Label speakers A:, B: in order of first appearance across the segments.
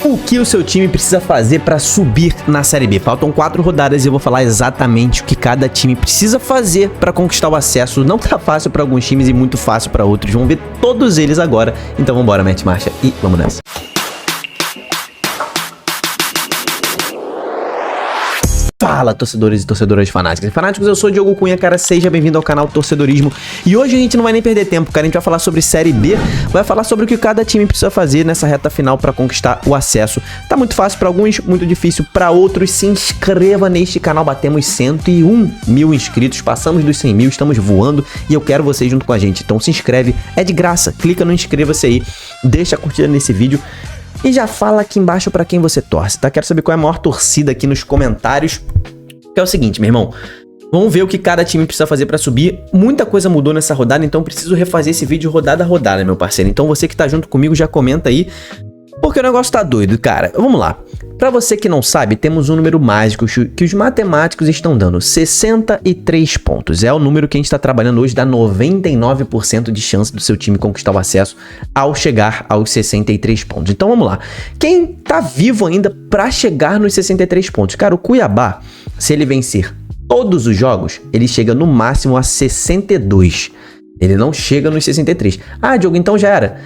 A: O que o seu time precisa fazer para subir na Série B? Faltam 4 rodadas e eu vou falar exatamente o que cada time precisa fazer para conquistar o acesso. Não tá fácil para alguns times e muito fácil para outros. Vamos ver todos eles agora. Então vambora, mete marcha e vamos nessa. Fala, torcedores e torcedoras fanáticas. Fanáticos, eu sou o Diogo Cunha, cara, seja bem-vindo ao canal Torcedorismo. E hoje a gente não vai nem perder tempo, cara, a gente vai falar sobre Série B, vai falar sobre o que cada time precisa fazer nessa reta final para conquistar o acesso. Tá muito fácil para alguns, muito difícil para outros. Se inscreva neste canal, batemos 101 mil inscritos, passamos dos 100 mil, estamos voando e eu quero você junto com a gente. Então se inscreve, é de graça, clica no inscreva-se aí, deixa a curtida nesse vídeo. E já fala aqui embaixo pra quem você torce, tá? Quero saber qual é a maior torcida aqui nos comentários. Que é o seguinte, meu irmão. Vamos ver o que cada time precisa fazer pra subir. Muita coisa mudou nessa rodada, então preciso refazer esse vídeo rodada a rodada, meu parceiro. Então você que tá junto comigo já comenta aí, porque o negócio tá doido, cara. Vamos lá. Pra você que não sabe, temos um número mágico que os matemáticos estão dando, 63 pontos. É o número que a gente tá trabalhando hoje, dá 99% de chance do seu time conquistar o acesso ao chegar aos 63 pontos. Então vamos lá. Quem tá vivo ainda pra chegar nos 63 pontos? Cara, o Cuiabá, se ele vencer todos os jogos, ele chega no máximo a 62. Ele não chega nos 63. Ah, Diogo, então já era.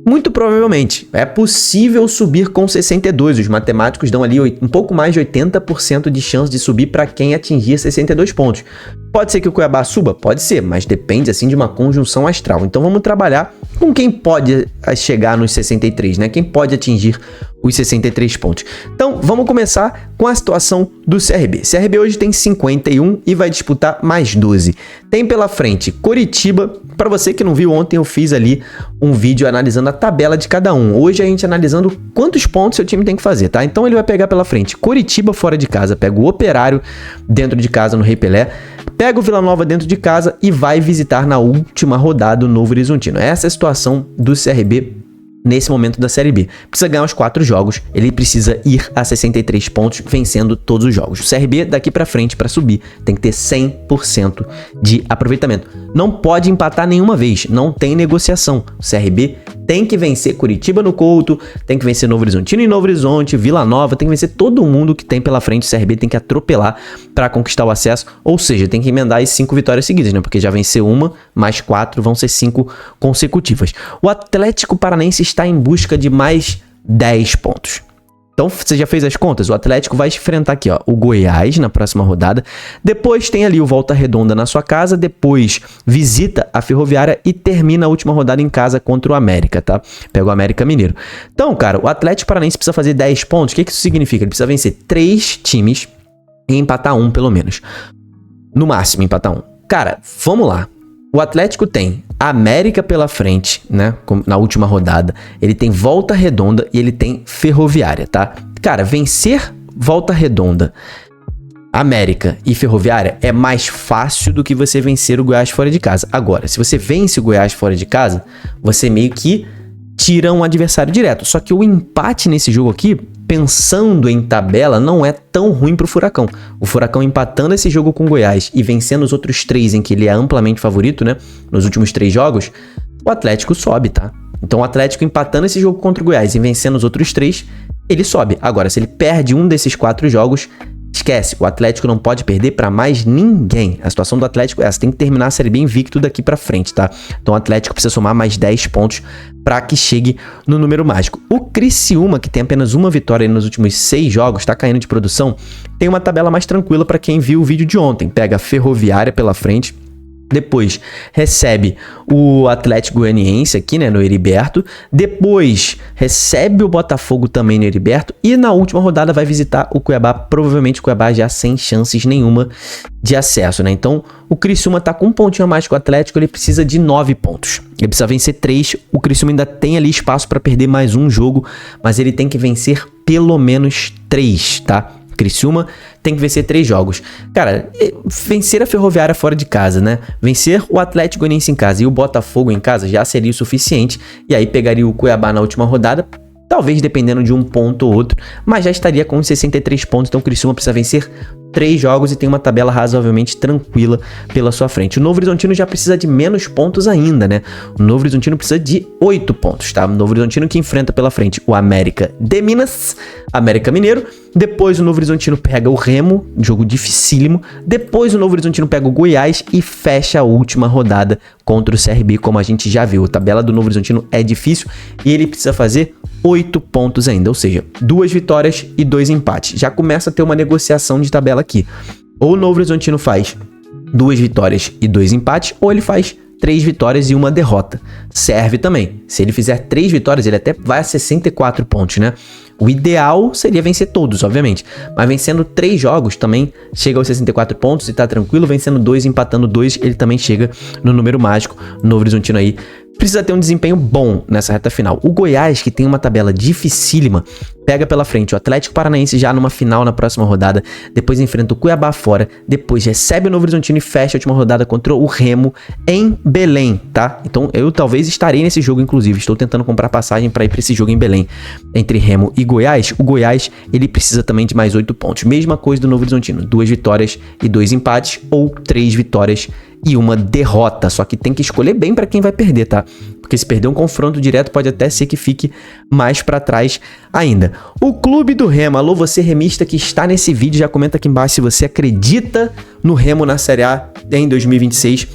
A: Muito provavelmente, é possível subir com 62, os matemáticos dão ali um pouco mais de 80% de chance de subir para quem atingir 62 pontos. Pode ser que o Cuiabá suba? Pode ser, mas depende assim de uma conjunção astral. Então vamos trabalhar com quem pode chegar nos 63, né? Quem pode atingir os 63 pontos. Então vamos começar com a situação do CRB. CRB hoje tem 51 e vai disputar mais 12. Tem pela frente Coritiba. Para você que não viu, ontem eu fiz ali um vídeo analisando a tabela de cada um. Hoje a gente analisando quantos pontos seu time tem que fazer, tá? Então ele vai pegar pela frente Coritiba fora de casa, pega o Operário dentro de casa no Rei Pelé, pega o Vila Nova dentro de casa e vai visitar na última rodada o Novo Horizontino. Essa é a situação do CRB nesse momento da Série B. Precisa ganhar os 4 jogos, ele precisa ir a 63 pontos vencendo todos os jogos. O CRB daqui pra frente, pra subir, tem que ter 100% de aproveitamento. Não pode empatar nenhuma vez, não tem negociação. O CRB tem que vencer Curitiba no Couto, tem que vencer Novo Horizontino em Novo Horizonte, Vila Nova, tem que vencer todo mundo que tem pela frente. O CRB tem que atropelar para conquistar o acesso, ou seja, tem que emendar as 5 vitórias seguidas, né? Porque já venceu uma, mais 4, vão ser 5 consecutivas. O Atlético Paranaense está em busca de mais 10 pontos. Então, você já fez as contas? O Atlético vai enfrentar aqui, ó, o Goiás na próxima rodada. Depois tem ali o Volta Redonda na sua casa. Depois visita a Ferroviária e termina a última rodada em casa contra o América, tá? Pega o América Mineiro. Então, cara, o Atlético Paranaense precisa fazer 10 pontos. O que isso significa? Ele precisa vencer 3 times e empatar um, pelo menos. No máximo, empatar um. Cara, vamos lá. O Atlético tem América pela frente, né? Na última rodada. Ele tem Volta Redonda e ele tem Ferroviária, tá? Cara, vencer Volta Redonda, América e Ferroviária é mais fácil do que você vencer o Goiás fora de casa. Agora, se você vence o Goiás fora de casa, você meio que tira um adversário direto. Só que o empate nesse jogo aqui, pensando em tabela, não é tão ruim pro Furacão. O Furacão empatando esse jogo com o Goiás e vencendo os outros 3 em que ele é amplamente favorito, né? Nos últimos 3 jogos, o Atlético sobe, tá? Então o Atlético empatando esse jogo contra o Goiás e vencendo os outros 3, ele sobe. Agora, se ele perde um desses 4 jogos, esquece, o Atlético não pode perder pra mais ninguém. A situação do Atlético é essa, tem que terminar a Série B invicto daqui pra frente, tá? Então o Atlético precisa somar mais 10 pontos pra que chegue no número mágico. O Criciúma, que tem apenas uma vitória nos últimos 6 jogos, tá caindo de produção, tem uma tabela mais tranquila pra quem viu o vídeo de ontem. Pega a Ferroviária pela frente, depois recebe o Atlético Goianiense aqui, né, no Heriberto. Depois recebe o Botafogo também no Heriberto. E na última rodada vai visitar o Cuiabá. Provavelmente o Cuiabá já sem chances nenhuma de acesso, né? Então o Criciúma tá com um pontinho a mais que o Atlético. Ele precisa de 9 pontos. Ele precisa vencer 3. O Criciúma ainda tem ali espaço para perder mais um jogo. Mas ele tem que vencer pelo menos 3, tá? Criciúma tem que vencer 3 jogos. Cara, vencer a Ferroviária fora de casa, né? Vencer o Atlético Goianiense em casa e o Botafogo em casa já seria o suficiente. E aí pegaria o Cuiabá na última rodada, talvez dependendo de um ponto ou outro, mas já estaria com 63 pontos. Então o Criciúma precisa vencer 3 jogos e tem uma tabela razoavelmente tranquila pela sua frente. O Novo Horizontino já precisa de menos pontos ainda, né? O Novo Horizontino precisa de 8 pontos, tá? O Novo Horizontino que enfrenta pela frente o América de Minas, América Mineiro. Depois o Novo Horizontino pega o Remo, jogo dificílimo. Depois o Novo Horizontino pega o Goiás e fecha a última rodada contra o CRB, como a gente já viu. A tabela do Novo Horizontino é difícil e ele precisa fazer 8 pontos ainda, ou seja, 2 vitórias e 2 empates. Já começa a ter uma negociação de tabela aqui. Ou o Novo Horizontino faz 2 vitórias e 2 empates, ou ele faz 3 vitórias e 1 derrota. Serve também. Se ele fizer 3 vitórias, ele até vai a 64 pontos, né? O ideal seria vencer todos, obviamente. Mas vencendo 3 jogos também chega aos 64 pontos e tá tranquilo. Vencendo 2, empatando 2, ele também chega no número mágico. O Novo Horizontino aí precisa ter um desempenho bom nessa reta final. O Goiás, que tem uma tabela dificílima, pega pela frente o Atlético Paranaense já numa final na próxima rodada, depois enfrenta o Cuiabá fora, depois recebe o Novo Horizontino e fecha a última rodada contra o Remo em Belém, tá? Então eu talvez estarei nesse jogo, inclusive, estou tentando comprar passagem para ir para esse jogo em Belém, entre Remo e Goiás. O Goiás, ele precisa também de mais 8 pontos. Mesma coisa do Novo Horizontino, 2 vitórias e 2 empates, ou 3 vitórias e 1 derrota, só que tem que escolher bem para quem vai perder, tá? Porque se perder um confronto direto, pode até ser que fique mais para trás ainda. O Clube do Remo, alô você remista que está nesse vídeo, já comenta aqui embaixo se você acredita no Remo na Série A em 2026.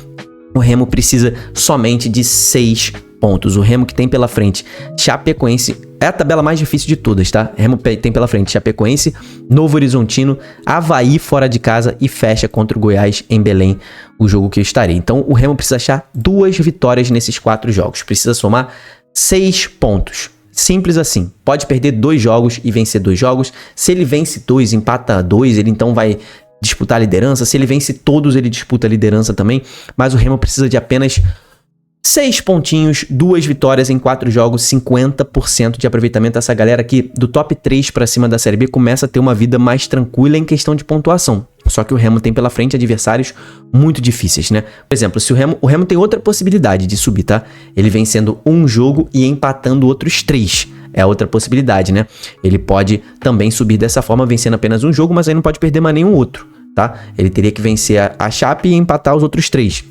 A: O Remo precisa somente de 6 pontos. O Remo que tem pela frente Chapecoense, é a tabela mais difícil de todas, tá? Remo tem pela frente Chapecoense, Novo Horizontino, Avaí fora de casa e fecha contra o Goiás em Belém, o jogo que eu estarei. Então o Remo precisa achar 2 vitórias nesses 4 jogos, precisa somar 6 pontos. Simples assim, pode perder 2 jogos e vencer 2 jogos. Se ele vence 2, empata 2, ele então vai disputar a liderança. Se ele vence todos, ele disputa a liderança também. Mas o Remo precisa de apenas 6 pontinhos, 2 vitórias em 4 jogos, 50% de aproveitamento. Essa galera aqui do top 3 para cima da Série B começa a ter uma vida mais tranquila em questão de pontuação. Só que o Remo tem pela frente adversários muito difíceis, né? Por exemplo, se o Remo tem outra possibilidade de subir, tá? Ele vencendo um jogo e empatando outros 3. É outra possibilidade, né? Ele pode também subir dessa forma, vencendo apenas um jogo, mas aí não pode perder mais nenhum outro, tá? Ele teria que vencer a Chape e empatar os outros 3.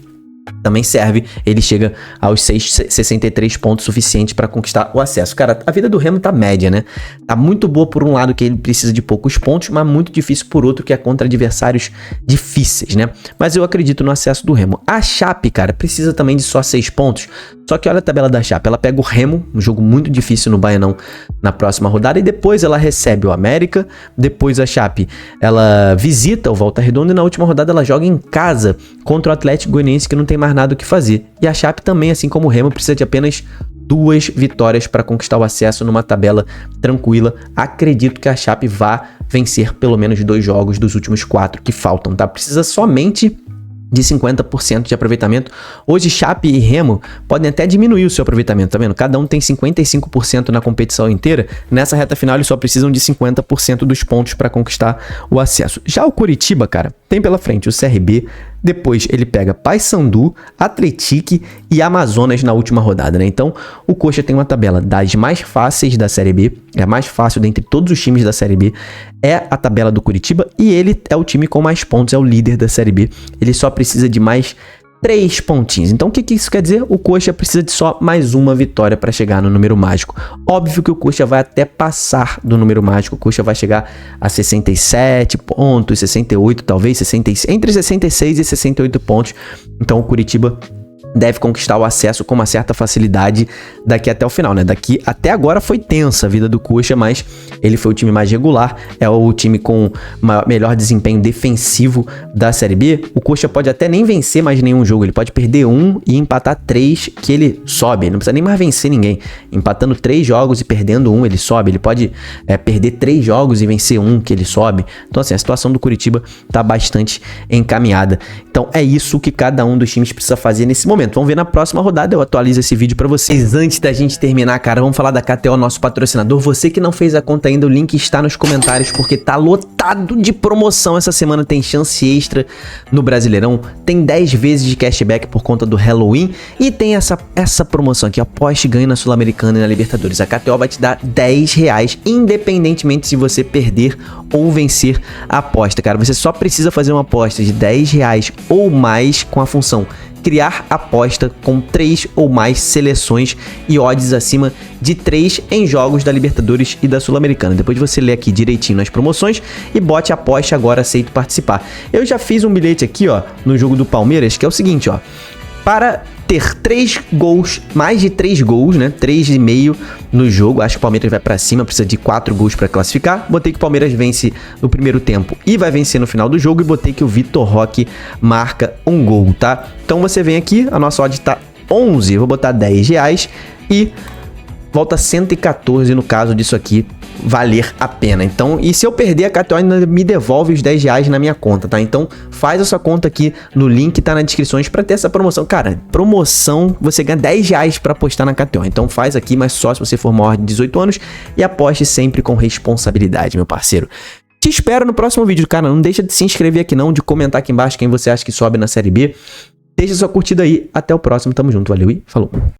A: Também serve, ele chega aos 63 pontos suficientes para conquistar o acesso. Cara, a vida do Remo tá média, né? Tá muito boa por um lado, que ele precisa de poucos pontos, mas muito difícil por outro, que é contra adversários difíceis, né? Mas eu acredito no acesso do Remo. A Chape, cara, precisa também de só 6 pontos. Só que olha a tabela da Chape, ela pega o Remo, um jogo muito difícil no Baianão na próxima rodada, e depois ela recebe o América, depois a Chape, ela visita o Volta Redonda e na última rodada ela joga em casa contra o Atlético Goianiense, que não tem mais nada o que fazer. E a Chape também, assim como o Remo, precisa de apenas 2 vitórias para conquistar o acesso numa tabela tranquila. Acredito que a Chape vá vencer pelo menos 2 jogos dos últimos 4 que faltam, tá? Precisa somente de 50% de aproveitamento. Hoje Chape e Remo podem até diminuir o seu aproveitamento, tá vendo? Cada um tem 55% na competição inteira. Nessa reta final eles só precisam de 50% dos pontos para conquistar o acesso. Já o Coritiba, cara, tem pela frente o CRB, depois ele pega Paysandu, Atlético e Amazonas na última rodada, né? Então o Coxa tem uma tabela das mais fáceis da Série B, é a mais fácil dentre todos os times da Série B, é a tabela do Coritiba, e ele é o time com mais pontos, é o líder da Série B. Ele só precisa de mais 3 pontinhos. Então o que isso quer dizer? O Coxa precisa de só mais uma vitória para chegar no número mágico. Óbvio que o Coxa vai até passar do número mágico. O Coxa vai chegar a 67 pontos, 68 talvez, entre 66 e 68 pontos. Então o Coritiba deve conquistar o acesso com uma certa facilidade daqui até o final, né? Daqui até agora foi tensa a vida do Coxa, mas ele foi o time mais regular, é o time com melhor desempenho defensivo da Série B. O Coxa pode até nem vencer mais nenhum jogo, ele pode perder 1 e empatar 3, que ele sobe, ele não precisa nem mais vencer ninguém. Empatando 3 jogos e perdendo 1, ele sobe. Ele pode perder 3 jogos e vencer 1, que ele sobe. Então assim, a situação do Coritiba tá bastante encaminhada. Então é isso que cada um dos times precisa fazer nesse momento. momento. Vamos ver na próxima rodada, eu atualizo esse vídeo pra vocês. Antes da gente terminar, cara, vamos falar da KTO, nosso patrocinador. Você que não fez a conta ainda, o link está nos comentários, porque tá lotado de promoção. Essa semana tem chance extra no Brasileirão, tem 10 vezes de cashback por conta do Halloween e tem essa promoção aqui, aposte e ganhe na Sul-Americana e na Libertadores. A KTO vai te dar R$10, independentemente se você perder ou vencer a aposta, cara. Você só precisa fazer uma aposta de R$10 ou mais com a função criar aposta com 3 ou mais seleções e odds acima de 3 em jogos da Libertadores e da Sul-Americana. Depois você lê aqui direitinho nas promoções e bote aposta agora, aceito participar. Eu já fiz um bilhete aqui, ó, no jogo do Palmeiras, que é o seguinte, ó. Para ter 3 gols, mais de 3 gols, né? 3,5 no jogo. Acho que o Palmeiras vai pra cima, precisa de 4 gols para classificar. Botei que o Palmeiras vence no primeiro tempo e vai vencer no final do jogo. E botei que o Vitor Roque marca um gol, tá? Então você vem aqui, a nossa odd tá 11. Eu vou botar R$10 e volta 114 no caso disso aqui valer a pena. Então, e se eu perder, a KTO ainda me devolve os R$10 na minha conta, tá? Então, faz a sua conta aqui no link, tá na descrição para ter essa promoção. Cara, promoção, você ganha R$10 para apostar na KTO. Então, faz aqui, mas só se você for maior de 18 anos e aposte sempre com responsabilidade, meu parceiro. Te espero no próximo vídeo, cara. Não deixa de se inscrever aqui não, de comentar aqui embaixo quem você acha que sobe na Série B. Deixa sua curtida aí. Até o próximo. Tamo junto. Valeu e falou.